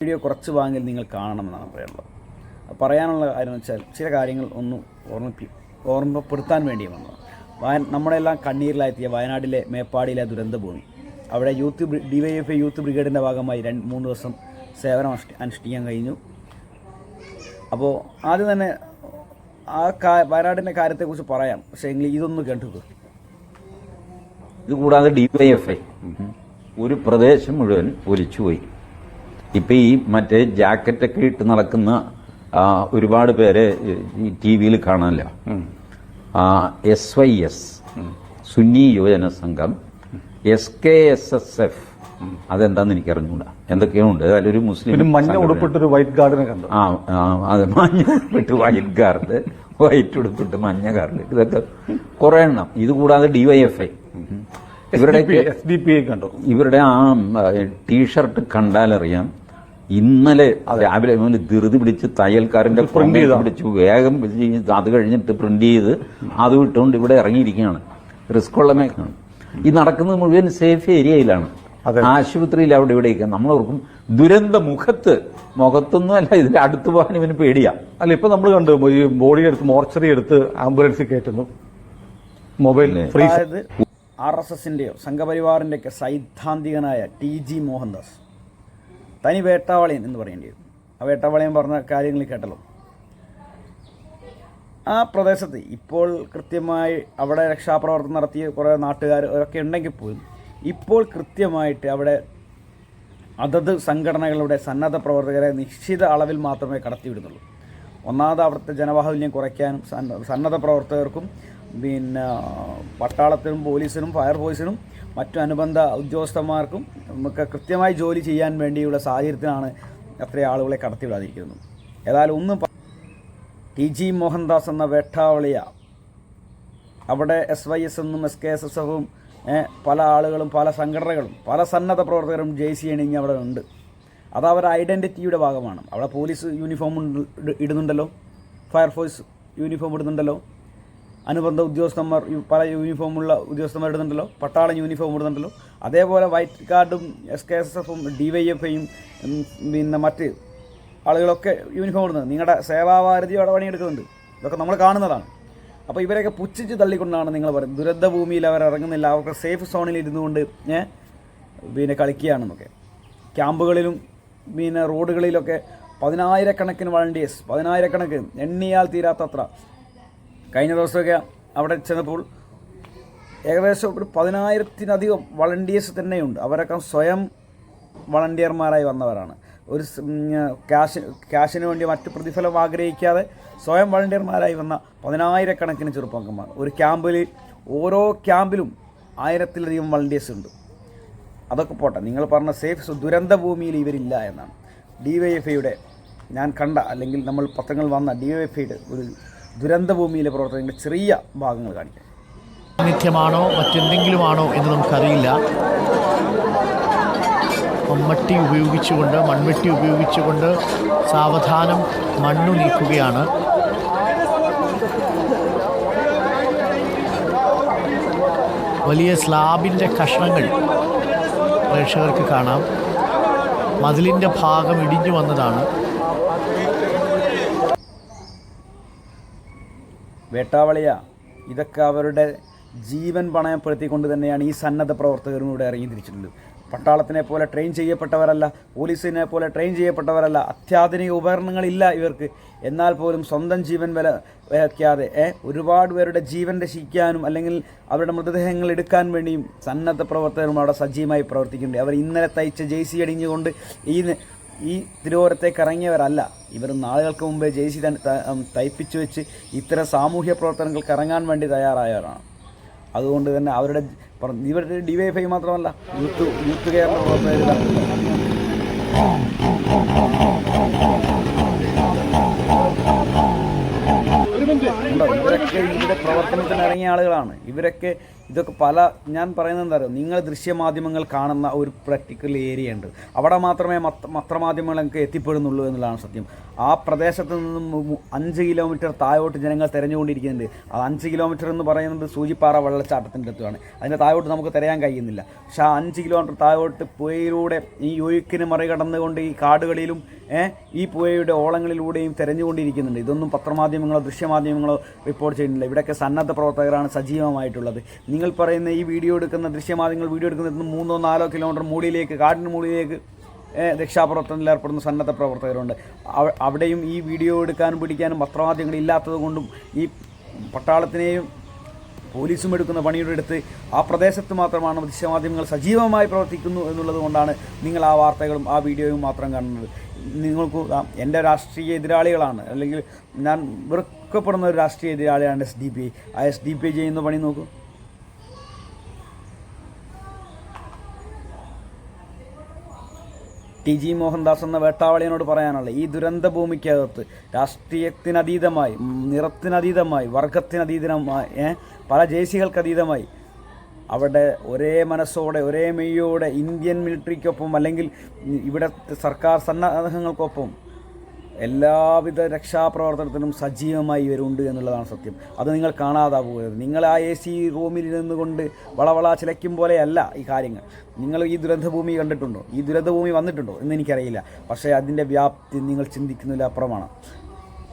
Video കുറച്ച് ഭാഗങ്ങളിൽ നിങ്ങൾ കാണണമെന്നാണ് പറയാനുള്ളത്. പറയാനുള്ള കാര്യം എന്ന് വെച്ചാൽ ചില കാര്യങ്ങൾ ഒന്ന് ഓർമ്മപ്പെടുത്താൻ വേണ്ടി വന്നു. നമ്മളെല്ലാം കണ്ണീരിലായെത്തിയ വയനാട്ടിലെ മേപ്പാടിയിലെ ദുരന്തഭൂമി, അവിടെ DYFI യൂത്ത് ബ്രിഗേഡിൻ്റെ ഭാഗമായി 3 ദിവസം സേവനം അനുഷ്ഠിക്കാൻ കഴിഞ്ഞു. അപ്പോൾ ആദ്യം തന്നെ വയനാടിൻ്റെ കാര്യത്തെക്കുറിച്ച് പറയാം, പക്ഷേ എങ്കിൽ ഇതൊന്ന് കേട്ടു. ഇതുകൂടാതെ DYFI ഒരു പ്രദേശം മുഴുവൻ ഒലിച്ചുപോയി. ഇപ്പം ഈ മറ്റേ ജാക്കറ്റൊക്കെ ഇട്ട് നടക്കുന്ന ഒരുപാട് പേരെ TV-യിൽ കാണാനല്ല. SYS സുന്നി യുവജന സംഘം, SKSSF അതെന്താന്ന് എനിക്ക് അറിഞ്ഞൂടാ, എന്തൊക്കെയുണ്ട്. അതിലൊരു മുസ്ലിം മഞ്ഞ ഉടുപ്പിട്ടൊരു വൈറ്റ് ഗാർഡിനെ കണ്ടു. അതെ, മഞ്ഞ ഉടുപ്പിട്ട് വൈറ്റ് ഗാർഡ്, വൈറ്റ് ഉടുപ്പിട്ട് മഞ്ഞ ഗാർഡ്, ഇതൊക്കെ കുറെ എണ്ണം. ഇതുകൂടാതെ DYFI ഇവരുടെ SDPI കണ്ടു. ഇവരുടെ ആ ടീഷർട്ട് കണ്ടാലറിയാം. ഇന്നലെ രാവിലെ ധൃതി പിടിച്ച് തയ്യൽക്കാരന്റെ പ്രിന്റ് പിടിച്ചു വേഗം അത് കഴിഞ്ഞിട്ട് പ്രിന്റ് ചെയ്ത് അത് വിട്ടുകൊണ്ട് ഇവിടെ ഇറങ്ങിയിരിക്കുകയാണ്. റിസ്ക് ഉള്ള മേഖലയാണ്. ഈ നടക്കുന്നത് മുഴുവൻ സേഫ് ഏരിയയിലാണ്, ആശുപത്രിയിൽ അവിടെ ഇവിടെയൊക്കെ. നമ്മളോർക്കും ദുരന്ത മുഖത്തൊന്നും അല്ല, ഇതിന്റെ അടുത്ത് പോകാൻ ഇവന് പേടിയാ. അല്ല, ഇപ്പൊ നമ്മൾ കണ്ടു ഈ ബോഡി എടുത്ത് മോർച്ചറി എടുത്ത് ആംബുലൻസിൽ കയറ്റുന്നു. മൊബൈൽ RSSന്റെയോ സംഘപരിവാറിന്റെയൊക്കെ സൈദ്ധാന്തികനായ TG മോഹൻദാസ്, തനി വേട്ടാവളിയൻ എന്ന് പറയേണ്ടി വരും. ആ വേട്ടാവളിയൻ പറഞ്ഞ കാര്യങ്ങൾ കേട്ടല്ലോ. ആ പ്രദേശത്ത് ഇപ്പോൾ കൃത്യമായി അവിടെ രക്ഷാപ്രവർത്തനം നടത്തിയ കുറേ നാട്ടുകാർ ഒക്കെ ഉണ്ടെങ്കിൽ പോലും ഇപ്പോൾ കൃത്യമായിട്ട് അവിടെ അതത് സംഘടനകളുടെ സന്നദ്ധ പ്രവർത്തകരെ നിശ്ചിത അളവിൽ മാത്രമേ കടത്തിവിടുന്നുള്ളൂ. ഒന്നാമത് അവിടുത്തെ ജനബാഹുല്യം കുറയ്ക്കാനും സന്നദ്ധ പ്രവർത്തകർക്കും പിന്നെ പട്ടാളത്തിനും പോലീസിനും ഫയർഫോഴ്സിനും മറ്റു അനുബന്ധ ഉദ്യോഗസ്ഥന്മാർക്കും നമുക്ക് കൃത്യമായി ജോലി ചെയ്യാൻ വേണ്ടിയുള്ള സാഹചര്യത്തിലാണ് അത്രയും ആളുകളെ കടത്തിവിടാതിരിക്കുന്നത്. ഏതായാലും ഒന്നും TG മോഹൻദാസ് എന്ന വേട്ടാവളിയ അവിടെ SYS എന്നും SKSSFും പല ആളുകളും പല സംഘടനകളും പല സന്നദ്ധ പ്രവർത്തകരും JC അണിഞ്ഞ് അവിടെ ഉണ്ട്. അത് അവരുടെ ഐഡൻറ്റിറ്റിയുടെ ഭാഗമാണ്. അവിടെ പോലീസ് യൂണിഫോം ഇടുന്നുണ്ടല്ലോ, ഫയർഫോഴ്സ് യൂണിഫോം ഇടുന്നുണ്ടല്ലോ, അനുബന്ധ ഉദ്യോഗസ്ഥന്മാർ പല യൂണിഫോമുള്ള ഉദ്യോഗസ്ഥന്മാർ ഇടുന്നുണ്ടല്ലോ, പട്ടാളം യൂണിഫോം ഇടുന്നുണ്ടല്ലോ. അതേപോലെ വൈറ്റ് ഗാർഡും SKSSFും DYFIയും പിന്നെ മറ്റ് ആളുകളൊക്കെ യൂണിഫോം ഇടുന്നത്. നിങ്ങളുടെ സേവാഭാരതി അവിടെ പണിയെടുക്കുന്നുണ്ട്. ഇതൊക്കെ നമ്മൾ കാണുന്നതാണ്. അപ്പോൾ ഇവരെയൊക്കെ പുച്ഛിച്ച് തള്ളിക്കൊണ്ടാണ് നിങ്ങൾ പറയുന്നത് ദുരന്തഭൂമിയിൽ അവർ ഇറങ്ങുന്നില്ല, അവർക്ക് സേഫ് സോണിൽ ഇരുന്നുകൊണ്ട് പിന്നെ കളിക്കുകയാണെന്നൊക്കെ. ക്യാമ്പുകളിലും പിന്നെ റോഡുകളിലൊക്കെ 10,000-കണക്കിന് വളണ്ടിയേഴ്സ്, 10,000-കണക്കിന് എണ്ണിയാൽ തീരാത്തത്ര. കഴിഞ്ഞ ദിവസമൊക്കെ അവിടെ ചെന്നപ്പോൾ ഏകദേശം ഒരു 10,000-ലധികം വളണ്ടിയേഴ്സ് തന്നെയുണ്ട്. അവരൊക്കെ സ്വയം വളണ്ടിയർമാരായി വന്നവരാണ്. ഒരു ക്യാഷിന് വേണ്ടി മറ്റ് പ്രതിഫലം ആഗ്രഹിക്കാതെ സ്വയം വളണ്ടിയർമാരായി വന്ന 10,000-കണക്കിന് ചെറുപ്പക്കാർ. ഒരു ക്യാമ്പിൽ ഓരോ ക്യാമ്പിലും 1000-ലധികം വളണ്ടിയേഴ്സ് ഉണ്ട്. അതൊക്കെ പോട്ടെ, നിങ്ങൾ പറഞ്ഞ സേഫ് ദുരന്തഭൂമിയിൽ ഇവരില്ല എന്നാണ്. DYFIയുടെ ഞാൻ കണ്ട അല്ലെങ്കിൽ നമ്മൾ പത്രങ്ങൾ വന്ന DYFIയുടെ ഒരു ദുരന്തഭൂമിയിലെ പ്രവർത്തനങ്ങളുടെ ചെറിയ ഭാഗങ്ങൾ കാണിക്കാം. സാന്നിധ്യമാണോ മറ്റെന്തെങ്കിലുമാണോ എന്ന് നമുക്കറിയില്ല. മൺവെട്ടി ഉപയോഗിച്ചുകൊണ്ട് സാവധാനം മണ്ണു നീക്കുകയാണ്. വലിയ സ്ലാബിൻ്റെ കഷ്ണങ്ങൾ പ്രേക്ഷകർക്ക് കാണാം. മതിലിൻ്റെ ഭാഗം ഇടിഞ്ഞു വന്നതാണ്. വേട്ടാവളിയ ഇതൊക്കെ അവരുടെ ജീവൻ പണയപ്പെടുത്തിക്കൊണ്ട് തന്നെയാണ് ഈ സന്നദ്ധ പ്രവർത്തകരുടെ ഇറങ്ങി തിരിച്ചിട്ടുള്ളത്. പട്ടാളത്തിനെ പോലെ ട്രെയിൻ ചെയ്യപ്പെട്ടവരല്ല, പോലീസിനെ പോലെ ട്രെയിൻ ചെയ്യപ്പെട്ടവരല്ല, അത്യാധുനിക ഉപകരണങ്ങളില്ല ഇവർക്ക്. എന്നാൽ പോലും സ്വന്തം ജീവൻ വില വയ്ക്കാതെ ഒരുപാട് പേരുടെ ജീവൻ രക്ഷിക്കാനും അല്ലെങ്കിൽ അവരുടെ മൃതദേഹങ്ങൾ എടുക്കാൻ വേണ്ടിയും സന്നദ്ധ പ്രവർത്തകരും അവിടെ സജീവമായി പ്രവർത്തിക്കുന്നുണ്ട്. അവർ ഇന്നലെ തയ്ച്ച JC അണിഞ്ഞുകൊണ്ട് ഈ തിരുവോരത്തേക്ക് ഇറങ്ങിയവരല്ല. ഇവർ നാളുകൾക്ക് മുമ്പേ JC തയ്പ്പിച്ചു വെച്ച് ഇത്തരം സാമൂഹ്യ പ്രവർത്തനങ്ങൾക്ക് ഇറങ്ങാൻ വേണ്ടി തയ്യാറായവരാണ്. അതുകൊണ്ട് തന്നെ ഇവരുടെ DYFI മാത്രമല്ല, യൂത്ത് കേരള പ്രവർത്തകർ ഇവരൊക്കെ ഇവരൊക്കെ ഇവിടെ പ്രവർത്തനത്തിന് ഇറങ്ങിയ ആളുകളാണ്. ഇവരൊക്കെ ഇതൊക്കെ ഞാൻ പറയുന്നത് എന്താ പറയുക, നിങ്ങൾ ദൃശ്യമാധ്യമങ്ങൾ കാണുന്ന ഒരു പർട്ടിക്കുലർ ഏരിയ ഉണ്ട്, അവിടെ മാത്രമേ പത്രമാധ്യമങ്ങളൊക്കെ എത്തിപ്പെടുന്നുള്ളൂ എന്നുള്ളതാണ് സത്യം. ആ പ്രദേശത്ത് നിന്നും 5 കിലോമീറ്റർ താഴോട്ട് ജനങ്ങൾ തിരഞ്ഞുകൊണ്ടിരിക്കുന്നുണ്ട്. ആ 5 കിലോമീറ്റർ എന്ന് പറയുന്നത് സൂചിപ്പാറ വെള്ളച്ചാട്ടത്തിൻ്റെ അടുത്താണ്. അതിൻ്റെ താഴോട്ട് നമുക്ക് തിരയാൻ കഴിയുന്നില്ല. പക്ഷേ ആ 5 കിലോമീറ്റർ താഴോട്ട് പുഴയിലൂടെ ഈ ഒഴുക്കിന് മറികടന്നുകൊണ്ട് ഈ കാടുകളിലും ഈ പുഴയുടെ ഓളങ്ങളിലൂടെയും തിരഞ്ഞുകൊണ്ടിരിക്കുന്നുണ്ട്. ഇതൊന്നും പത്രമാധ്യമങ്ങളോ ദൃശ്യമാധ്യമങ്ങളോ റിപ്പോർട്ട് ചെയ്യുന്നില്ല. ഇവിടെയൊക്കെ സന്നദ്ധ പ്രവർത്തകരാണ് സജീവമായിട്ടുള്ളത്. നിങ്ങൾ പറയുന്ന ഈ വീഡിയോ എടുക്കുന്ന ദൃശ്യമാധ്യമങ്ങൾ വീഡിയോ എടുക്കുന്നത് 3-4 കിലോമീറ്റർ മുകളിലേക്ക്, കാടിന് മുകളിലേക്ക് രക്ഷാപ്രവർത്തനത്തിൽ ഏർപ്പെടുന്ന സന്നദ്ധ പ്രവർത്തകരുണ്ട്. അവിടെയും ഈ വീഡിയോ എടുക്കാനും പിടിക്കാനും പത്രമാധ്യമങ്ങൾ ഇല്ലാത്തത് കൊണ്ടും ഈ പട്ടാളത്തിനെയും പോലീസും എടുക്കുന്ന പണിയുടെ അടുത്ത് ആ പ്രദേശത്ത് മാത്രമാണ് ദൃശ്യമാധ്യമങ്ങൾ സജീവമായി പ്രവർത്തിക്കുന്നു എന്നുള്ളത് കൊണ്ടാണ് നിങ്ങൾ ആ വാർത്തകളും ആ വീഡിയോയും മാത്രം കാണുന്നത്. നിങ്ങൾക്ക് എൻ്റെ രാഷ്ട്രീയ എതിരാളികളാണ്, അല്ലെങ്കിൽ ഞാൻ വെറുക്കപ്പെടുന്ന ഒരു രാഷ്ട്രീയ എതിരാളിയാണ് SDP. ആ SDP ചെയ്യുന്ന പണി നോക്കൂ. TG മോഹൻദാസ് എന്ന വേട്ടാവളിയനോട് പറയാനുള്ള ഈ ദുരന്ത ഭൂമിക്കകത്ത് രാഷ്ട്രീയത്തിനതീതമായി, നിറത്തിനതീതമായി, വർഗത്തിനതീതമായി, പല ജേസികൾക്കതീതമായി അവിടെ ഒരേ മനസ്സോടെ ഒരേ മെയ്യോടെ ഇന്ത്യൻ മിലിറ്ററിക്കൊപ്പം അല്ലെങ്കിൽ ഇവിടുത്തെ സർക്കാർ സന്നാഹങ്ങൾക്കൊപ്പം എല്ലാവിധ രക്ഷാപ്രവർത്തനത്തിനും സജീവമായി ഇവരുണ്ട് എന്നുള്ളതാണ് സത്യം. അത് നിങ്ങൾ കാണാതെ പോകരുത്. നിങ്ങൾ ആ AC റൂമിൽ നിന്നുകൊണ്ട് വളവള ചിലയ്ക്കും പോലെയല്ല ഈ കാര്യങ്ങൾ. നിങ്ങൾ ഈ ദുരന്തഭൂമി കണ്ടിട്ടുണ്ടോ? ഈ ദുരന്തഭൂമി വന്നിട്ടുണ്ടോ എന്ന് എനിക്കറിയില്ല. പക്ഷേ അതിൻ്റെ വ്യാപ്തി നിങ്ങൾ ചിന്തിക്കുന്നതിൽ അപ്പുറമാണ്.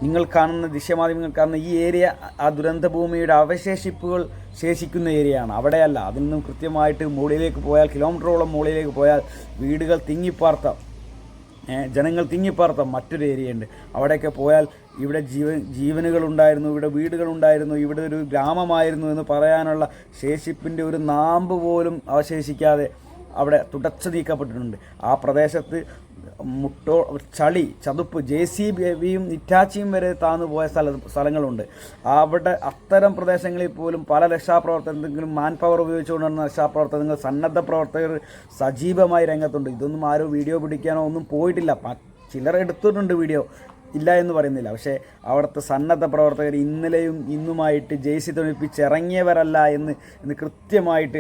നിങ്ങൾ കാണുന്ന ദൃശ്യമാധ്യമങ്ങൾ കാണുന്ന ഈ ഏരിയ ആ ദുരന്തഭൂമിയുടെ അവശേഷിപ്പുകൾ ശേഷിക്കുന്ന ഏരിയയാണ്. അവിടെയല്ല. അതിൽ നിന്നും കൃത്യമായിട്ട് മുകളിലേക്ക് പോയാൽ, കിലോമീറ്ററോളം മുകളിലേക്ക് പോയാൽ വീടുകൾ തിങ്ങിപ്പാർത്ത, ജനങ്ങൾ തിങ്ങിപ്പാർത്ത മറ്റൊരു ഏരിയയുണ്ട്. അവിടെയൊക്കെ പോയാൽ ഇവിടെ ജീവനുകളുണ്ടായിരുന്നു, ഇവിടെ വീടുകളുണ്ടായിരുന്നു, ഇവിടെ ഒരു ഗ്രാമമായിരുന്നു എന്ന് പറയാനുള്ള ശേഷിപ്പിൻ്റെ ഒരു നാമ്പ് പോലും അവശേഷിക്കാതെ അവിടെ തുടച്ചു നീക്കപ്പെട്ടിട്ടുണ്ട്. ആ പ്രദേശത്ത് ചളി, ചതുപ്പ്, JCBയും ഇറ്റാച്ചിയും വരെ താന്നു പോയ സ്ഥലങ്ങളുണ്ട്. അവിടെ അത്തരം പ്രദേശങ്ങളിൽ പോലും പല രക്ഷാപ്രവർത്തനത്തിനും മാൻ പവർ ഉപയോഗിച്ചുകൊണ്ടുള്ള രക്ഷാപ്രവർത്തനങ്ങൾ, സന്നദ്ധ പ്രവർത്തകർ സജീവമായി രംഗത്തുണ്ട്. ഇതൊന്നും ആരും വീഡിയോ പിടിക്കാനോ ഒന്നും പോയിട്ടില്ല. ചിലർ എടുത്തിട്ടുണ്ട് വീഡിയോ, ഇല്ല എന്ന് പറയുന്നില്ല. പക്ഷേ അവിടുത്തെ സന്നദ്ധ പ്രവർത്തകർ ഇന്നലെയും ഇന്നുമായിട്ട് JC തൊഴിപ്പിച്ച് ഇറങ്ങിയവരല്ല എന്ന് കൃത്യമായിട്ട്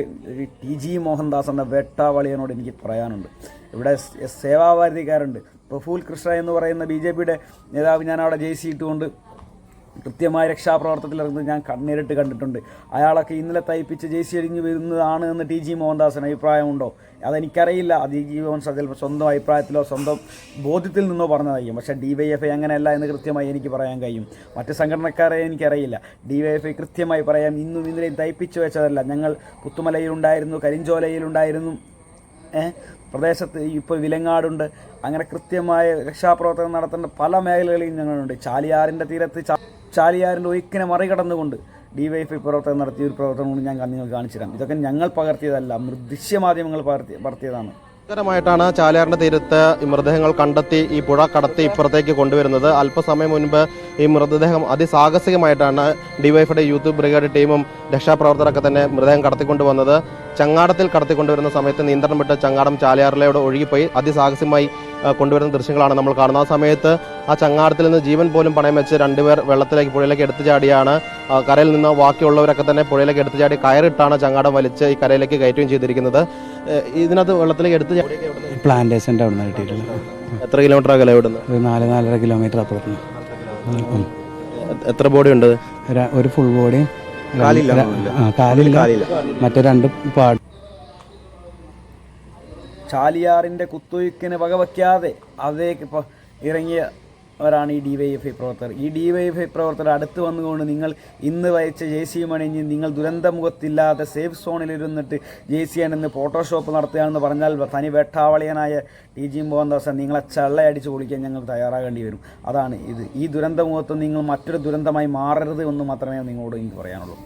TG മോഹൻദാസ് എന്ന വേട്ടാവളിയനോട് എനിക്ക് പറയാനുണ്ട്. ഇവിടെ സേവാഭാരതിക്കാരുണ്ട്. പ്രഫുൽ കൃഷ്ണ എന്ന് പറയുന്ന BJPയുടെ നേതാവ് ഞാൻ അവിടെ JC ഇട്ടുകൊണ്ട് കൃത്യമായ രക്ഷാപ്രവർത്തനത്തിൽ ഇറങ്ങുന്നത് ഞാൻ നേരിട്ട് കണ്ടിട്ടുണ്ട്. അയാളൊക്കെ ഇന്നലെ തയ്പ്പിച്ച് JC അടിഞ്ഞു വരുന്നതാണ് എന്ന് TG മോഹൻദാസിന് അഭിപ്രായമുണ്ടോ? അതെനിക്കറിയില്ല. അത് TG മോഹൻദാസ് ചിലപ്പോൾ സ്വന്തം അഭിപ്രായത്തിലോ സ്വന്തം ബോധ്യത്തിൽ നിന്നോ പറഞ്ഞതായിരിക്കും. പക്ഷേ DYFI അങ്ങനെയല്ല എന്ന് കൃത്യമായി എനിക്ക് പറയാൻ കഴിയും. മറ്റ് സംഘടനക്കാരെ എനിക്കറിയില്ല. DYFI കൃത്യമായി പറയാം, ഇന്നും ഇന്നലെയും തയ്പ്പിച്ചു വെച്ചതല്ല. ഞങ്ങൾ പുത്തുമലയിലുണ്ടായിരുന്നു, കരിഞ്ചോലയിലുണ്ടായിരുന്നു, പ്രദേശത്ത് ഇപ്പോൾ വിലങ്ങാടുണ്ട്. അങ്ങനെ കൃത്യമായ രക്ഷാപ്രവർത്തനം നടത്തേണ്ട പല മേഖലകളിലും ഞങ്ങളുണ്ട്. ചാലിയാറിൻ്റെ തീരത്ത് ചാലിയാറിൻ്റെ ഒഴുക്കിനെ മറികടന്നുകൊണ്ട് DYFI പ്രവർത്തനം നടത്തിയ ഒരു പ്രവർത്തനം കൊണ്ട് ഞാൻ നിങ്ങൾ കാണിച്ചു തരാം. ഇതൊക്കെ ഞങ്ങൾ പകർത്തിയതല്ല, ദൃശ്യമാധ്യമങ്ങൾ പകർത്തിയതാണ്. ാണ് ചാലിയാറിന്റെ തീരത്ത് ഈ മൃതദേഹങ്ങൾ കണ്ടെത്തി ഈ പുഴ കടത്തി ഇപ്പുറത്തേക്ക് കൊണ്ടുവരുന്നത്. അല്പസമയം മുൻപ് ഈ മൃതദേഹം അതിസാഹസികമായിട്ടാണ് DYFIയുടെ യൂത്ത് ബ്രിഗേഡ് ടീമും രക്ഷാപ്രവർത്തകരൊക്കെ തന്നെ മൃതദേഹം കടത്തിക്കൊണ്ടുവന്നത്. ചങ്ങാടത്തിൽ കടത്തിക്കൊണ്ടുവരുന്ന സമയത്ത് നിയന്ത്രണം വിട്ട് ചങ്ങാടം ചാലിയാറിലൂടെ ഒഴുകിപ്പോയി അതിസാഹസികമായി കൊണ്ടുവരുന്ന ദൃശ്യങ്ങളാണ് നമ്മൾ കാണുന്നത്. ആ സമയത്ത് ആ ചങ്ങാടത്തിൽ നിന്ന് ജീവൻ പോലും പണയം വെച്ച് 2 പേർ വെള്ളത്തിലേക്ക്, പുഴയിലേക്ക് എടുത്തു ചാടിയാണ്. കരയിൽ നിന്ന് ബാക്കിയുള്ളവരൊക്കെ തന്നെ പുഴയിലേക്ക് എടുത്തു ചാടി കയറിട്ടാണ് ചങ്ങാടം വലിച്ച് ഈ കരയിലേക്ക് കയറ്റുകയും ചെയ്തിരിക്കുന്നത്. ഇതിനകത്ത് വെള്ളത്തിലേക്ക് എടുത്ത് പ്ലാന്റേഷൻ്റെ അവിടെ നിന്ന് കിട്ടിയിട്ടില്ല. എത്ര കിലോമീറ്റർ അകലെ ഇവിടുന്ന്? ഒരു 4-4.5 കിലോമീറ്റർ അപ്പുറത്ത്. എത്ര ബോഡി ഉണ്ട്? ഒരു ഫുൾ ബോഡി, കാലില്ല, മറ്റേ 2 പാട്. ചാലിയാറിൻ്റെ കുത്തൊഴുക്കിന് വകവയ്ക്കാതെ അതേക്ക് ഇറങ്ങിയവരാണ് ഈ DYFI പ്രവർത്തകർ. ഈ DYFI പ്രവർത്തകർ അടുത്ത് വന്നുകൊണ്ട് നിങ്ങൾ ഇന്ന് വഹിച്ച JC അണിഞ്ഞ് നിങ്ങൾ ദുരന്തമുഖത്തില്ലാതെ സേഫ് സോണിലിരുന്നിട്ട് JC ആണെന്ന് ഫോട്ടോഷോപ്പ് നടത്തുകയാണെന്ന് പറഞ്ഞാൽ തനി വേട്ടാവളിയനായ TG മോഹൻദാസ് നിങ്ങളെ ചള്ളയടിച്ച് പൊളിക്കാൻ ഞങ്ങൾ തയ്യാറാകേണ്ടി വരും. അതാണ് ഇത്. ഈ ദുരന്തമുഖത്ത് നിങ്ങൾ മറ്റൊരു ദുരന്തമായി മാറരുത് എന്ന് മാത്രമേ നിങ്ങളോട് എനിക്ക് പറയാനുള്ളൂ.